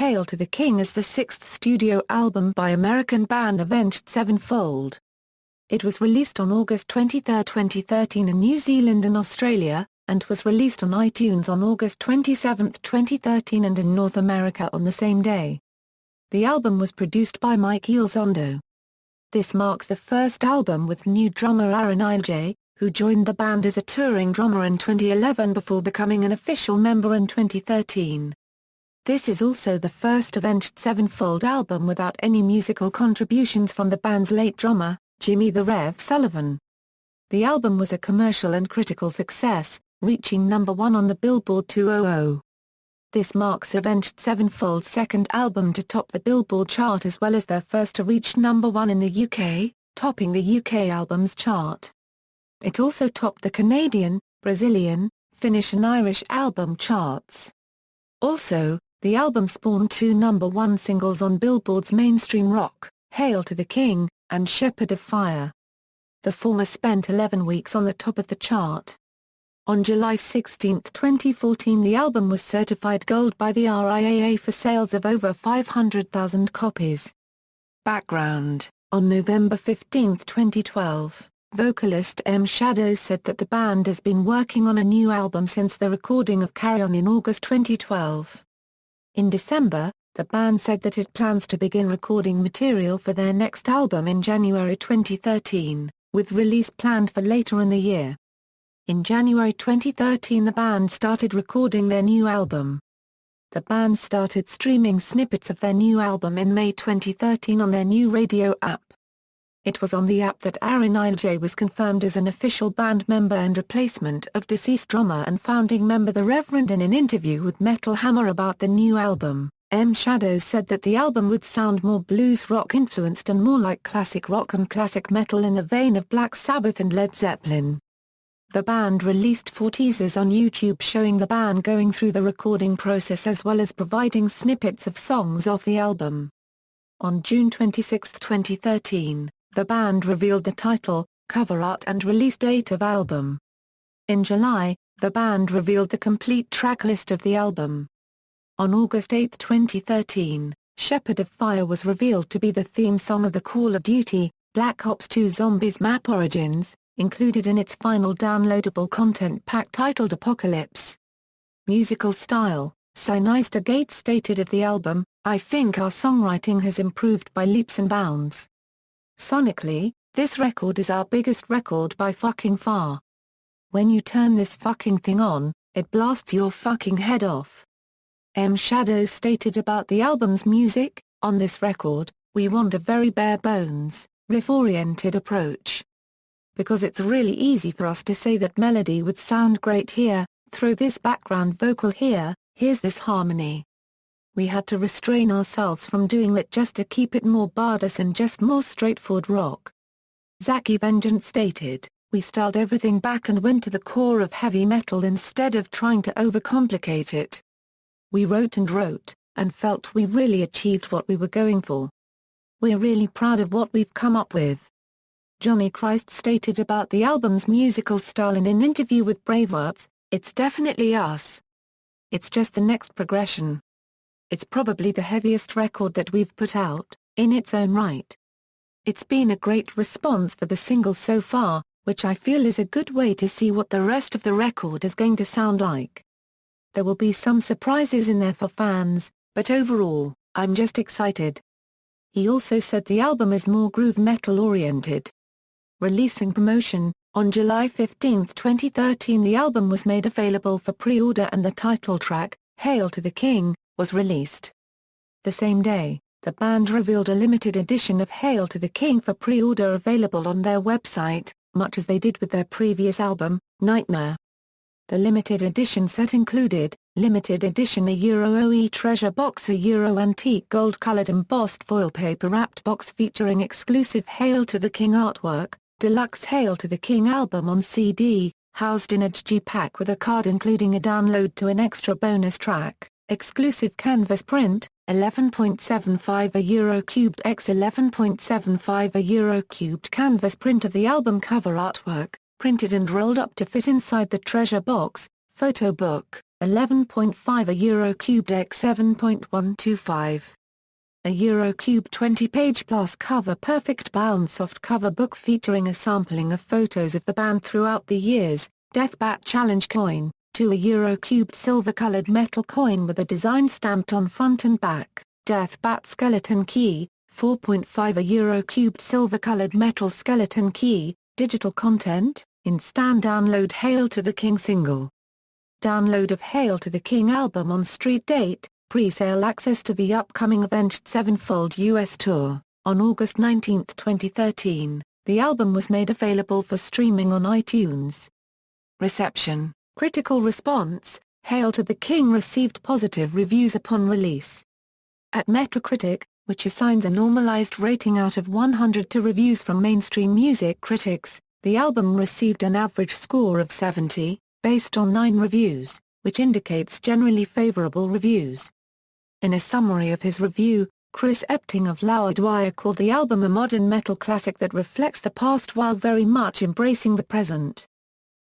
Hail to the King is the sixth studio album by American band Avenged Sevenfold. It was released on August 23, 2013 in New Zealand and Australia, and was released on iTunes on August 27, 2013 and in North America on the same day. The album was produced by Mike Elizondo. This marks the first album with new drummer Arin Ilejay, who joined the band as a touring drummer in 2011 before becoming an official member in 2013. This is also the first Avenged Sevenfold album without any musical contributions from the band's late drummer, Jimmy "The Rev" Sullivan. The album was a commercial and critical success, reaching number 1 on the Billboard 200. This marks Avenged Sevenfold's second album to top the Billboard chart as well as their first to reach number 1 in the UK, topping the UK albums chart. It also topped the Canadian, Brazilian, Finnish and Irish album charts. Also, the album spawned 2 number 1 singles on Billboard's mainstream rock, Hail to the King, and Shepherd of Fire. The former spent 11 weeks on the top of the chart. On July 16, 2014 the album was certified gold by the RIAA for sales of over 500,000 copies. Background: on November 15, 2012, vocalist M. Shadow said that the band has been working on a new album since the recording of Carry On in August 2012. In December, the band said that it plans to begin recording material for their next album in January 2013, with release planned for later in the year. In January 2013 the band started recording their new album. The band started streaming snippets of their new album in May 2013 on their new radio app. It was on the app that Arin Ilejay was confirmed as an official band member and replacement of deceased drummer and founding member The Reverend. In an interview with Metal Hammer about the new album, M. Shadow said that the album would sound more blues rock influenced and more like classic rock and classic metal in the vein of Black Sabbath and Led Zeppelin. The band released 4 teasers on YouTube showing the band going through the recording process as well as providing snippets of songs off the album. On June 26, 2013, the band revealed the title, cover art and release date of album. In July, the band revealed the complete track list of the album. On August 8, 2013, Shepherd of Fire was revealed to be the theme song of the Call of Duty, Black Ops II Zombies map Origins, included in its final downloadable content pack titled Apocalypse. Musical style: Sinister Gates stated of the album, "I think our songwriting has improved by leaps and bounds. Sonically, this record is our biggest record by fucking far. When you turn this fucking thing on, it blasts your fucking head off." M. Shadows stated about the album's music, "On this record, we want a very bare bones, riff-oriented approach. Because it's really easy for us to say that melody would sound great here, throw this background vocal here, here's this harmony. We had to restrain ourselves from doing that just to keep it more badass and just more straightforward rock." Zach Vengeance stated, "We styled everything back and went to the core of heavy metal instead of trying to overcomplicate it. We wrote, and felt we really achieved what we were going for. We're really proud of what we've come up with." Johnny Christ stated about the album's musical style in an interview with Bravehearts, "It's definitely us. It's just the next progression. It's probably the heaviest record that we've put out, in its own right. It's been a great response for the single so far, which I feel is a good way to see what the rest of the record is going to sound like. There will be some surprises in there for fans, but overall, I'm just excited." He also said the album is more groove metal oriented. Releasing promotion: on July 15, 2013 the album was made available for pre-order and the title track, Hail to the King, was released. The same day, the band revealed a limited edition of Hail to the King for pre-order available on their website, much as they did with their previous album, Nightmare. The limited edition set included, limited edition a OE treasure box, a antique gold-colored embossed foil paper wrapped box featuring exclusive Hail to the King artwork, deluxe Hail to the King album on CD, housed in a G pack with a card including a download to an extra bonus track, exclusive canvas print, 11.75 Euro cubed x 11.75 Euro cubed canvas print of the album cover artwork, printed and rolled up to fit inside the treasure box, photo book, 11.5 a Eurocubed x 7.125. A Eurocube 20-page plus cover perfect bound softcover book featuring a sampling of photos of the band throughout the years. Death Bat Challenge coin, 2 a Eurocubed silver-colored metal coin with a design stamped on front and back. Death Bat Skeleton Key, 4.5 a Eurocubed silver-colored metal skeleton key. Digital content, in-stand download Hail to the King single. Download of Hail to the King album on street date, pre-sale access to the upcoming Avenged Sevenfold US tour. On August 19, 2013, the album was made available for streaming on iTunes. Reception, critical response, Hail to the King received positive reviews upon release. At Metacritic, which assigns a normalized rating out of 100 to reviews from mainstream music critics, the album received an average score of 70, based on 9 reviews, which indicates generally favorable reviews. In a summary of his review, Chris Epting of Loudwire called the album a modern metal classic that reflects the past while very much embracing the present.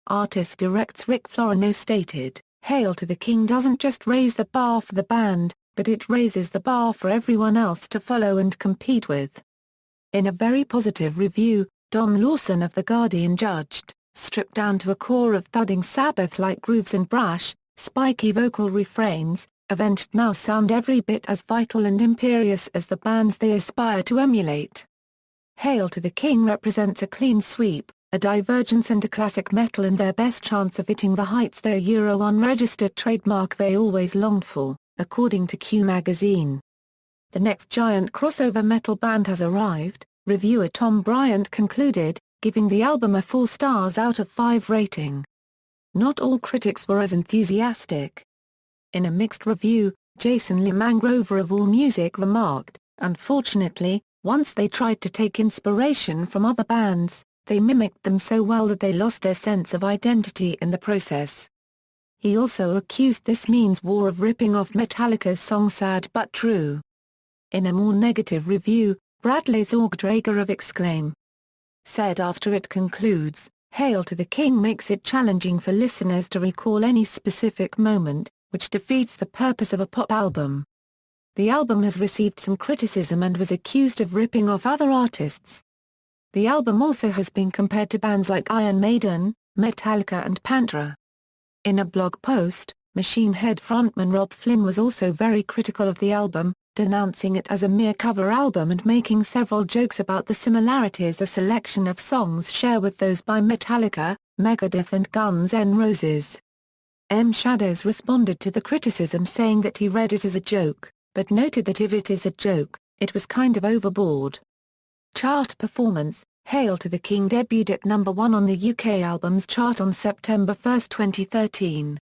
Artist-directs Rick Florino stated, "Hail to the King doesn't just raise the bar for the band, but it raises the bar for everyone else to follow and compete with." In a very positive review, Don Lawson of The Guardian judged, "Stripped down to a core of thudding Sabbath-like grooves and brash, spiky vocal refrains, Avenged now sound every bit as vital and imperious as the bands they aspire to emulate." Hail to the King represents a clean sweep, a divergence into classic metal and their best chance of hitting the heights their Euro unregistered trademark they always longed for, according to Q magazine. The next giant crossover metal band has arrived, reviewer Tom Bryant concluded, giving the album a 4 stars out of 5 rating. Not all critics were as enthusiastic. In a mixed review, Jason Lee Mangrover of AllMusic remarked, "Unfortunately, once they tried to take inspiration from other bands, they mimicked them so well that they lost their sense of identity in the process." He also accused This Means War of ripping off Metallica's song Sad But True. In a more negative review, Bradley Zorgdrager of Exclaim said after it concludes, "Hail to the King makes it challenging for listeners to recall any specific moment, which defeats the purpose of a pop album." The album has received some criticism and was accused of ripping off other artists. The album also has been compared to bands like Iron Maiden, Metallica and Pantera. In a blog post, Machine Head frontman Rob Flynn was also very critical of the album, denouncing it as a mere cover album and making several jokes about the similarities a selection of songs share with those by Metallica, Megadeth and Guns N' Roses. M. Shadows responded to the criticism saying that he read it as a joke, but noted that if it is a joke, it was kind of overboard. Chart performance, Hail to the King debuted at number 1 on the UK Albums Chart on September 1, 2013.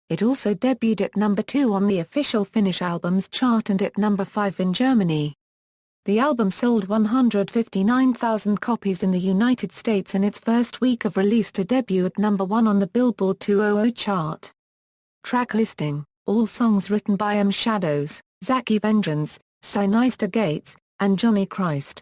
It also debuted at number 2 on the official Finnish Albums Chart and at number 5 in Germany. The album sold 159,000 copies in the United States in its first week of release to debut at number 1 on the Billboard 200 chart. Track listing, all songs written by M. Shadows, Zaki Vengeance, Sinister Gates, and Johnny Christ.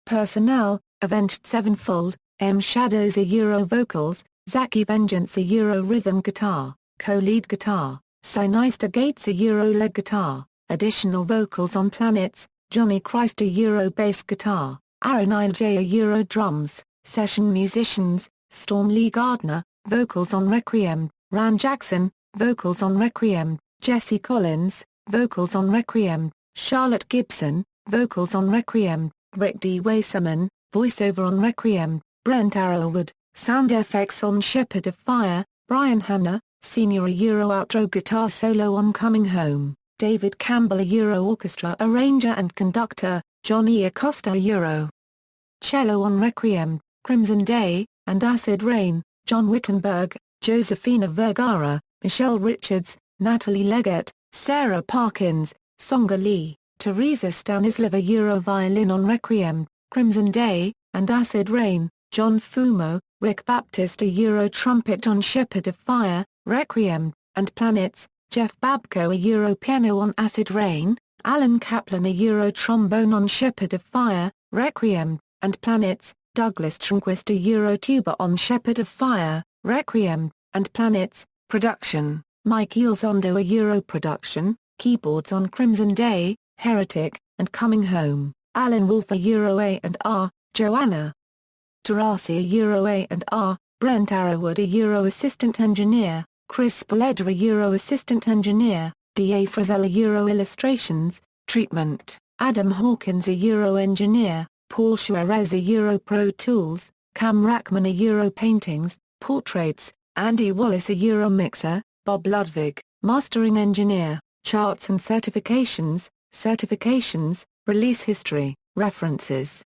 Personnel, Avenged Sevenfold, M. Shadows a Euro vocals, Zaki Vengeance a Euro rhythm guitar, co-lead guitar, Sinister Gates a Euro lead guitar, additional vocals on Planets, Johnny Christ a Euro bass guitar, Arin Ilejay a Euro drums, session musicians, Storm Lee Gardner, vocals on Requiem, Ran Jackson, vocals on Requiem, Jesse Collins, vocals on Requiem, Charlotte Gibson, vocals on Requiem, Rick D. Wasserman, voiceover on Requiem, Brent Arrowwood, sound effects on Shepherd of Fire, Brian Hanna, senior a Euro outro guitar solo on Coming Home, David Campbell a Euro orchestra arranger and conductor, Johnny Acosta a Euro cello on Requiem, Crimson Day, and Acid Rain, John Wittenberg, Josefina Vergara, Michelle Richards, Natalie Leggett, Sarah Parkins, Songa Lee, Teresa Stanislava Euro violin on Requiem, Crimson Day, and Acid Rain, John Fumo, Rick Baptist a Euro trumpet on Shepherd of Fire, Requiem, and Planets, Jeff Babko a Euro piano on Acid Rain, Alan Kaplan a Euro trombone on Shepherd of Fire, Requiem, and Planets, Douglas Tronquist a Euro tuba on Shepherd of Fire, Requiem, and Planets. Production Mike Elizondo, a Euro production, keyboards on Crimson Day, Heretic, and Coming Home. Alan Wolf, a Euro A&R, Joanna Tarasi, a Euro A&R, Brent Arrowwood, a Euro assistant engineer, Chris Spoleda, a Euro assistant engineer, D.A. Frazell, a Euro illustrations, treatment, Adam Hawkins, a Euro engineer, Paul Suarez, a Euro Pro Tools, Cam Rackman, a Euro paintings, portraits, Andy Wallace, a Euro mixer, Bob Ludwig, mastering engineer, charts and certifications, release history, references.